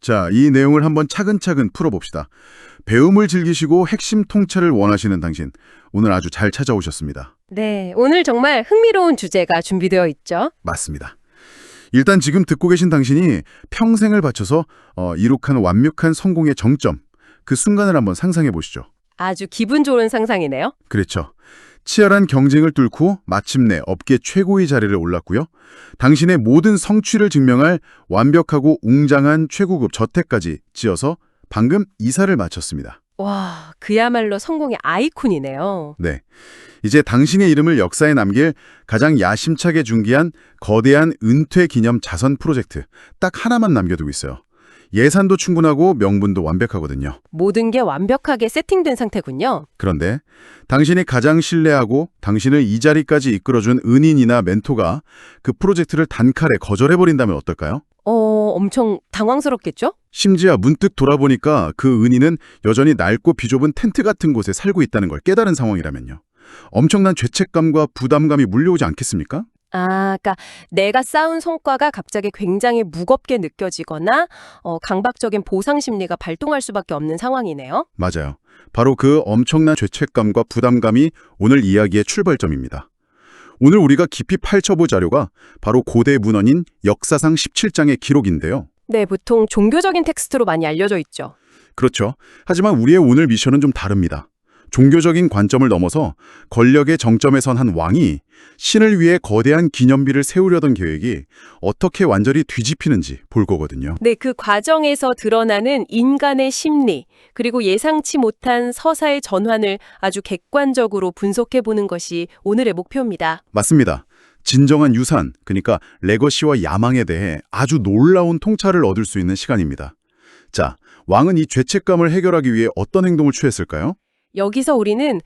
자, 이 내용을 한번 차근차근 풀어봅시다. 배움을 즐기시고 핵심 통찰을 원하시는 당신, 오늘 아주 잘 찾아오셨습니다. 네, 오늘 정말 흥미로운 주제가 준비되어 있죠. 맞습니다. 일단 지금 듣고 계신 당신이 평생을 바쳐서 이룩한 완벽한 성공의 정점, 그 순간을 한번 상상해 보시죠. 아주 기분 좋은 상상이네요. 그렇죠. 치열한 경쟁을 뚫고 마침내 업계 최고의 자리를 올랐고요. 당신의 모든 성취를 증명할 완벽하고 웅장한 최고급 저택까지 지어서 방금 이사를 마쳤습니다. 와, 그야말로 성공의 아이콘이네요. 네. 이제 당신의 이름을 역사에 남길 가장 야심차게 준비한 거대한 은퇴 기념 자선 프로젝트 딱 하나만 남겨두고 있어요. 예산도 충분하고 명분도 완벽하거든요. 모든 게 완벽하게 세팅된 상태군요. 그런데 당신이 가장 신뢰하고 당신을 이 자리까지 이끌어준 은인이나 멘토가 그 프로젝트를 단칼에 거절해버린다면 어떨까요? 엄청 당황스럽겠죠? 심지어 문득 돌아보니까 그 은인은 여전히 낡고 비좁은 텐트 같은 곳에 살고 있다는 걸 깨달은 상황이라면요. 엄청난 죄책감과 부담감이 물려오지 않겠습니까? 그러니까 내가 쌓은 성과가 갑자기 굉장히 무겁게 느껴지거나 강박적인 보상 심리가 발동할 수밖에 없는 상황이네요. 맞아요. 바로 그 엄청난 죄책감과 부담감이 오늘 이야기의 출발점입니다. 오늘 우리가 깊이 파헤쳐볼 자료가 바로 고대 문헌인 역사상 17장의 기록인데요. 네, 보통 종교적인 텍스트로 많이 알려져 있죠. 그렇죠. 하지만 우리의 오늘 미션은 좀 다릅니다. 종교적인 관점을 넘어서 권력의 정점에 선 한 왕이 신을 위해 거대한 기념비를 세우려던 계획이 어떻게 완전히 뒤집히는지 볼 거거든요. 네, 그 과정에서 드러나는 인간의 심리, 그리고 예상치 못한 서사의 전환을 아주 객관적으로 분석해보는 것이 오늘의 목표입니다. 맞습니다. 진정한 유산, 그러니까 레거시와 야망에 대해 아주 놀라운 통찰을 얻을 수 있는 시간입니다. 자, 왕은 이 죄책감을 해결하기 위해 어떤 행동을 취했을까요? 여기서 우리는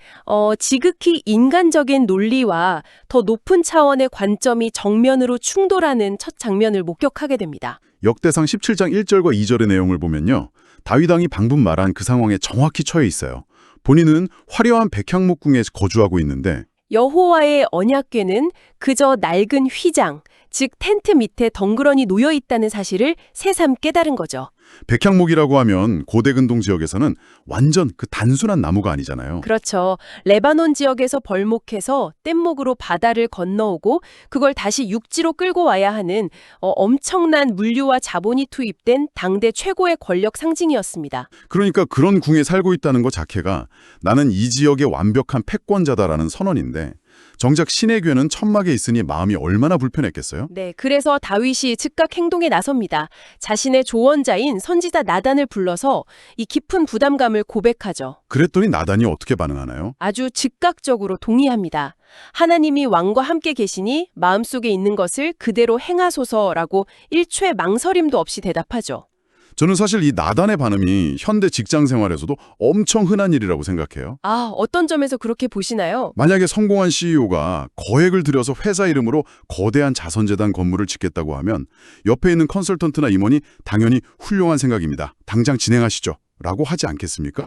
지극히 인간적인 논리와 더 높은 차원의 관점이 정면으로 충돌하는 첫 장면을 목격하게 됩니다. 역대상 17장 1절과 2절의 내용을 보면요. 다윗 왕이 방금 말한 그 상황에 정확히 처해 있어요. 본인은 화려한 백향목궁에 거주하고 있는데 여호와의 언약궤는 그저 낡은 휘장, 즉 텐트 밑에 덩그러니 놓여 있다는 사실을 새삼 깨달은 거죠. 백향목이라고 하면 고대 근동 지역에서는 완전 그 단순한 나무가 아니잖아요. 그렇죠. 레바논 지역에서 벌목해서 뗏목으로 바다를 건너오고 그걸 다시 육지로 끌고 와야 하는 엄청난 물류와 자본이 투입된 당대 최고의 권력 상징이었습니다. 그러니까 그런 궁에 살고 있다는 것 자체가 나는 이 지역의 완벽한 패권자다라는 선언인데 정작 신의 궤는 천막에 있으니 마음이 얼마나 불편했겠어요? 네, 그래서 다윗이 즉각 행동에 나섭니다. 자신의 조언자인 선지자 나단을 불러서 이 깊은 부담감을 고백하죠. 그랬더니 나단이 어떻게 반응하나요? 아주 즉각적으로 동의합니다. 하나님이 왕과 함께 계시니 마음속에 있는 것을 그대로 행하소서라고 일초의 망설임도 없이 대답하죠. 저는 사실 이 나단의 반응이 현대 직장 생활에서도 엄청 흔한 일이라고 생각해요. 어떤 점에서 그렇게 보시나요? 만약에 성공한 CEO가 거액을 들여서 회사 이름으로 거대한 자선재단 건물을 짓겠다고 하면 옆에 있는 컨설턴트나 임원이 당연히 훌륭한 생각입니다. 당장 진행하시죠. 라고 하지 않겠습니까?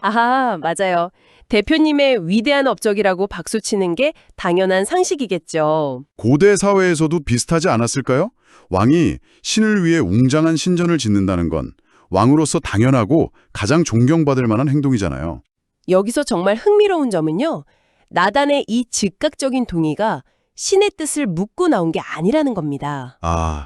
맞아요. 대표님의 위대한 업적이라고 박수치는 게 당연한 상식이겠죠. 고대 사회에서도 비슷하지 않았을까요? 왕이 신을 위해 웅장한 신전을 짓는다는 건 왕으로서 당연하고 가장 존경받을 만한 행동이잖아요. 여기서 정말 흥미로운 점은요. 나단의 이 즉각적인 동의가 신의 뜻을 묻고 나온 게 아니라는 겁니다.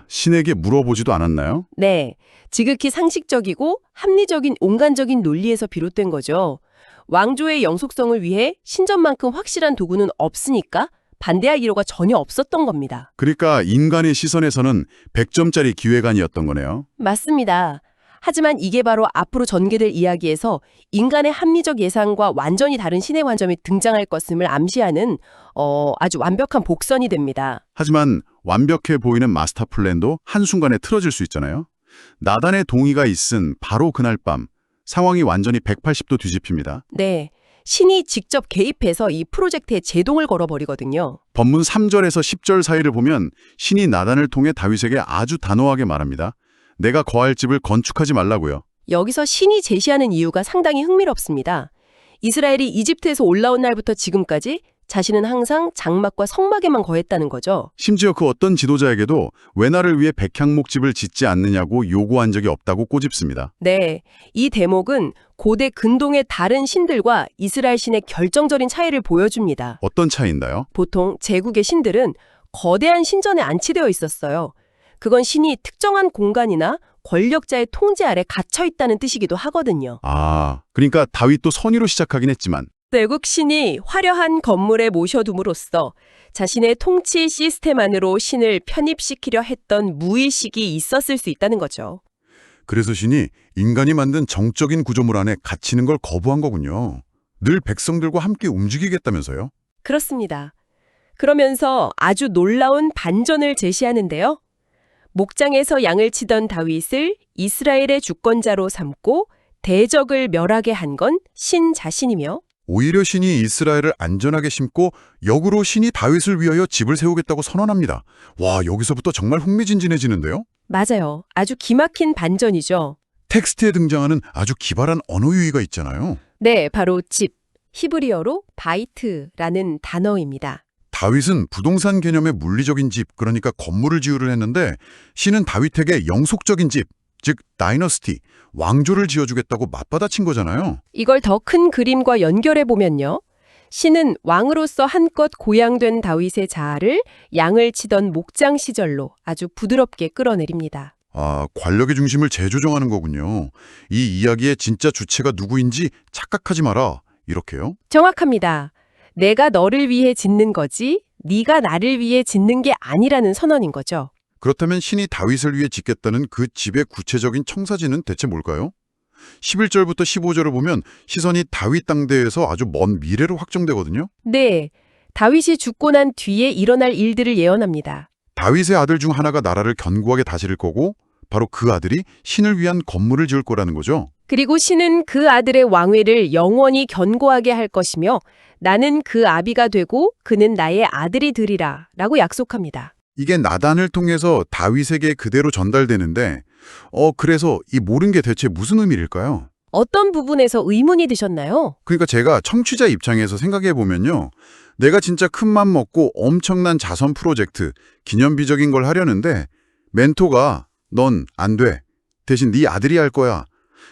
신에게 물어보지도 않았나요? 네, 지극히 상식적이고 합리적인 온간적인 논리에서 비롯된 거죠. 왕조의 영속성을 위해 신전만큼 확실한 도구는 없으니까 반대할 이유가 전혀 없었던 겁니다. 그러니까 인간의 시선에서는 100점짜리 기획안이었던 거네요. 맞습니다. 하지만 이게 바로 앞으로 전개될 이야기에서 인간의 합리적 예상과 완전히 다른 신의 관점이 등장할 것임을 암시하는 아주 완벽한 복선이 됩니다. 하지만 완벽해 보이는 마스터 플랜도 한순간에 틀어질 수 있잖아요. 나단의 동의가 있은 바로 그날 밤 상황이 완전히 180도 뒤집힙니다. 네, 신이 직접 개입해서 이 프로젝트에 제동을 걸어버리거든요. 본문 3절에서 10절 사이를 보면 신이 나단을 통해 다윗에게 아주 단호하게 말합니다. 내가 거할 집을 건축하지 말라고요. 여기서 신이 제시하는 이유가 상당히 흥미롭습니다. 이스라엘이 이집트에서 올라온 날부터 지금까지 자신은 항상 장막과 성막에만 거했다는 거죠. 심지어 그 어떤 지도자에게도 외나를 위해 백향목집을 짓지 않느냐고 요구한 적이 없다고 꼬집습니다. 네, 이 대목은 고대 근동의 다른 신들과 이스라엘 신의 결정적인 차이를 보여줍니다. 어떤 차이인가요? 보통 제국의 신들은 거대한 신전에 안치되어 있었어요. 그건 신이 특정한 공간이나 권력자의 통제 아래 갇혀 있다는 뜻이기도 하거든요. 아, 그러니까 다윗도 선의로 시작하긴 했지만 외국 신이 화려한 건물에 모셔둠으로써 자신의 통치 시스템 안으로 신을 편입시키려 했던 무의식이 있었을 수 있다는 거죠. 그래서 신이 인간이 만든 정적인 구조물 안에 갇히는 걸 거부한 거군요. 늘 백성들과 함께 움직이겠다면서요? 그렇습니다. 그러면서 아주 놀라운 반전을 제시하는데요. 목장에서 양을 치던 다윗을 이스라엘의 주권자로 삼고 대적을 멸하게 한 건 신 자신이며 오히려 신이 이스라엘을 안전하게 심고 역으로 신이 다윗을 위하여 집을 세우겠다고 선언합니다. 와, 여기서부터 정말 흥미진진해지는데요? 맞아요. 아주 기막힌 반전이죠. 텍스트에 등장하는 아주 기발한 언어 유희가 있잖아요. 네, 바로 집, 히브리어로 바이트라는 단어입니다. 다윗은 부동산 개념의 물리적인 집, 그러니까 건물을 지으려 했는데 신은 다윗에게 영속적인 집, 즉 다이너스티, 왕조를 지어주겠다고 맞받아친 거잖아요. 이걸 더 큰 그림과 연결해 보면요. 신은 왕으로서 한껏 고양된 다윗의 자아를 양을 치던 목장 시절로 아주 부드럽게 끌어내립니다. 아, 권력의 중심을 재조정하는 거군요. 이 이야기의 진짜 주체가 누구인지 착각하지 마라. 이렇게요? 정확합니다. 내가 너를 위해 짓는 거지 네가 나를 위해 짓는 게 아니라는 선언인 거죠. 그렇다면 신이 다윗을 위해 짓겠다는 그 집의 구체적인 청사진은 대체 뭘까요? 11절부터 15절을 보면 시선이 다윗 당대에서 아주 먼 미래로 확정되거든요. 네, 다윗이 죽고 난 뒤에 일어날 일들을 예언합니다. 다윗의 아들 중 하나가 나라를 견고하게 다스릴 거고 바로 그 아들이 신을 위한 건물을 지을 거라는 거죠. 그리고 신은 그 아들의 왕위를 영원히 견고하게 할 것이며 나는 그 아비가 되고 그는 나의 아들이 되리라 라고 약속합니다. 이게 나단을 통해서 다윗에게 그대로 전달되는데 그래서 이 모든 게 대체 무슨 의미일까요? 어떤 부분에서 의문이 드셨나요? 그러니까 제가 청취자 입장에서 생각해 보면요. 내가 진짜 큰 맘 먹고 엄청난 자선 프로젝트, 기념비적인 걸 하려는데 멘토가 넌 안 돼. 대신 네 아들이 할 거야.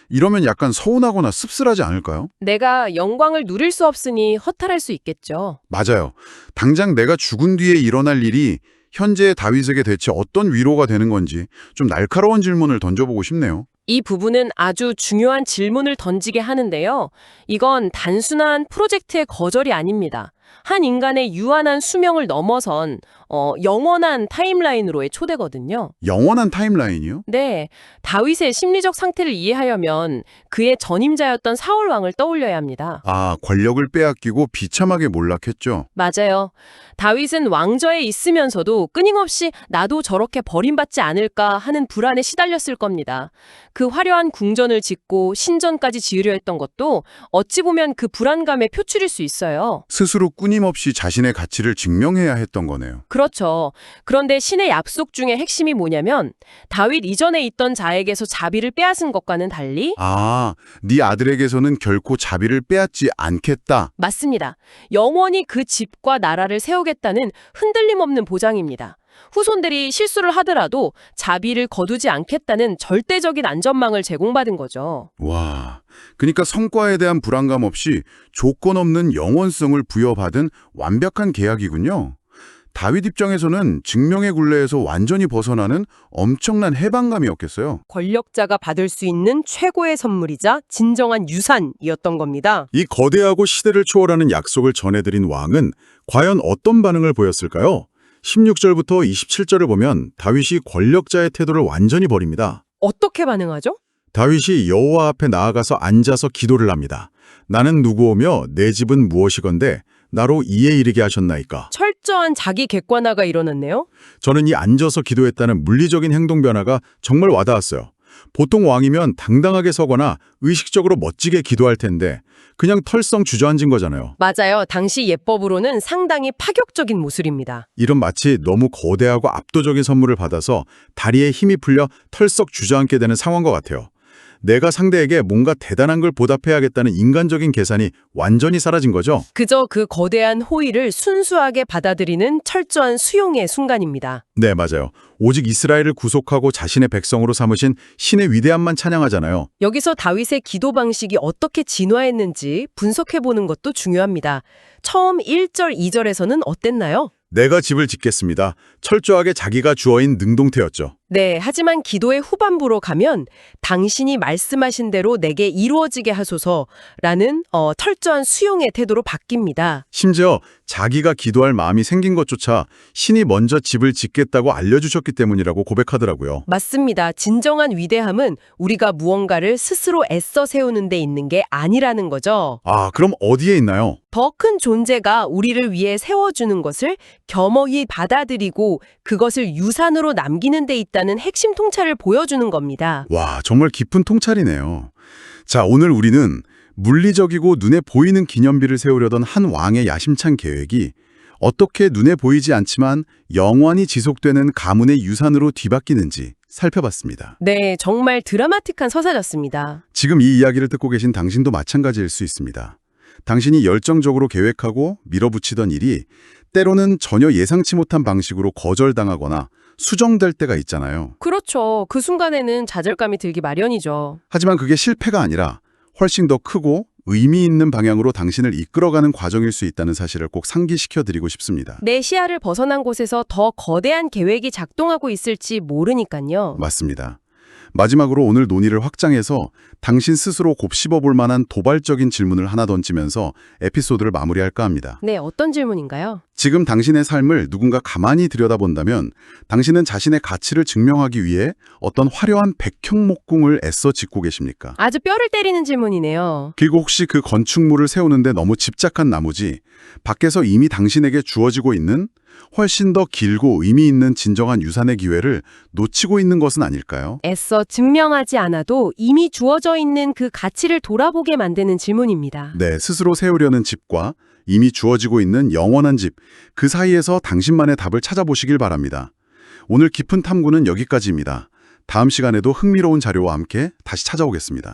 이러면 약간 서운하거나 씁쓸하지 않을까요? 내가 영광을 누릴 수 없으니 허탈할 수 있겠죠. 맞아요. 당장 내가 죽은 뒤에 일어날 일이 현재의 다윗에게 대체 어떤 위로가 되는 건지 좀 날카로운 질문을 던져보고 싶네요. 이 부분은 아주 중요한 질문을 던지게 하는데요. 이건 단순한 프로젝트의 거절이 아닙니다. 한 인간의 유한한 수명을 넘어선 영원한 타임라인으로의 초대거든요. 영원한 타임라인이요? 네, 다윗의 심리적 상태를 이해하려면 그의 전임자였던 사울 왕을 떠올려야 합니다. 아, 권력을 빼앗기고 비참하게 몰락했죠. 맞아요. 다윗은 왕좌에 있으면서도 끊임없이 나도 저렇게 버림받지 않을까 하는 불안에 시달렸을 겁니다. 그 화려한 궁전을 짓고 신전까지 지으려 했던 것도 어찌 보면 그 불안감의 표출일 수 있어요. 스스로 끊임없이 자신의 가치를 증명해야 했던 거네요. 그렇죠. 그런데 신의 약속 중에 핵심이 뭐냐면 다윗 이전에 있던 자에게서 자비를 빼앗은 것과는 달리 아, 네 아들에게서는 결코 자비를 빼앗지 않겠다. 맞습니다. 영원히 그 집과 나라를 세우겠다는 흔들림 없는 보장입니다. 후손들이 실수를 하더라도 자비를 거두지 않겠다는 절대적인 안전망을 제공받은 거죠. 와, 그러니까 성과에 대한 불안감 없이 조건 없는 영원성을 부여받은 완벽한 계약이군요. 다윗 입장에서는 증명의 굴레에서 완전히 벗어나는 엄청난 해방감이었겠어요. 권력자가 받을 수 있는 최고의 선물이자 진정한 유산이었던 겁니다. 이 거대하고 시대를 초월하는 약속을 전해드린 왕은 과연 어떤 반응을 보였을까요? 16절부터 27절을 보면 다윗이 권력자의 태도를 완전히 버립니다. 어떻게 반응하죠? 다윗이 여호와 앞에 나아가서 앉아서 기도를 합니다. 나는 누구오며 내 집은 무엇이건대 나로 이에 이르게 하셨나이까. 철저한 자기 객관화가 일어났네요. 저는 이 앉아서 기도했다는 물리적인 행동 변화가 정말 와닿았어요. 보통 왕이면 당당하게 서거나 의식적으로 멋지게 기도할 텐데 그냥 털썩 주저앉은 거잖아요. 맞아요. 당시 예법으로는 상당히 파격적인 모습입니다. 이런 마치 너무 거대하고 압도적인 선물을 받아서 다리에 힘이 풀려 털썩 주저앉게 되는 상황과 같아요. 내가 상대에게 뭔가 대단한 걸 보답해야겠다는 인간적인 계산이 완전히 사라진 거죠. 그저 그 거대한 호의를 순수하게 받아들이는 철저한 수용의 순간입니다. 네, 맞아요. 오직 이스라엘을 구속하고 자신의 백성으로 삼으신 신의 위대함만 찬양하잖아요. 여기서 다윗의 기도 방식이 어떻게 진화했는지 분석해보는 것도 중요합니다. 처음 1절, 2절에서는 어땠나요? 내가 집을 짓겠습니다. 철저하게 자기가 주어인 능동태였죠. 네, 하지만 기도의 후반부로 가면 당신이 말씀하신 대로 내게 이루어지게 하소서라는 철저한 수용의 태도로 바뀝니다. 심지어 자기가 기도할 마음이 생긴 것조차 신이 먼저 집을 짓겠다고 알려주셨기 때문이라고 고백하더라고요. 맞습니다. 진정한 위대함은 우리가 무언가를 스스로 애써 세우는 데 있는 게 아니라는 거죠. 아, 그럼 어디에 있나요? 더 큰 존재가 우리를 위해 세워주는 것을 겸허히 받아들이고 그것을 유산으로 남기는 데 있다는 핵심 통찰을 보여주는 겁니다. 와, 정말 깊은 통찰이네요. 자, 오늘 우리는 물리적이고 눈에 보이는 기념비를 세우려던 한 왕의 야심찬 계획이 어떻게 눈에 보이지 않지만 영원히 지속되는 가문의 유산으로 뒤바뀌는지 살펴봤습니다. 네, 정말 드라마틱한 서사였습니다. 지금 이 이야기를 듣고 계신 당신도 마찬가지일 수 있습니다. 당신이 열정적으로 계획하고 밀어붙이던 일이 때로는 전혀 예상치 못한 방식으로 거절당하거나 수정될 때가 있잖아요. 그렇죠. 그 순간에는 좌절감이 들기 마련이죠. 하지만 그게 실패가 아니라 훨씬 더 크고 의미 있는 방향으로 당신을 이끌어가는 과정일 수 있다는 사실을 꼭 상기시켜드리고 싶습니다. 내 시야를 벗어난 곳에서 더 거대한 계획이 작동하고 있을지 모르니까요. 맞습니다. 마지막으로 오늘 논의를 확장해서 당신 스스로 곱씹어 볼 만한 도발적인 질문을 하나 던지면서 에피소드를 마무리할까 합니다. 네, 어떤 질문인가요? 지금 당신의 삶을 누군가 가만히 들여다본다면 당신은 자신의 가치를 증명하기 위해 어떤 화려한 백형목궁을 애써 짓고 계십니까? 아주 뼈를 때리는 질문이네요. 그리고 혹시 그 건축물을 세우는데 너무 집착한 나머지 밖에서 이미 당신에게 주어지고 있는 훨씬 더 길고 의미 있는 진정한 유산의 기회를 놓치고 있는 것은 아닐까요? 애써 증명하지 않아도 이미 주어져 있는 그 가치를 돌아보게 만드는 질문입니다. 네, 스스로 세우려는 집과 이미 주어지고 있는 영원한 집, 그 사이에서 당신만의 답을 찾아보시길 바랍니다. 오늘 깊은 탐구는 여기까지입니다. 다음 시간에도 흥미로운 자료와 함께 다시 찾아오겠습니다.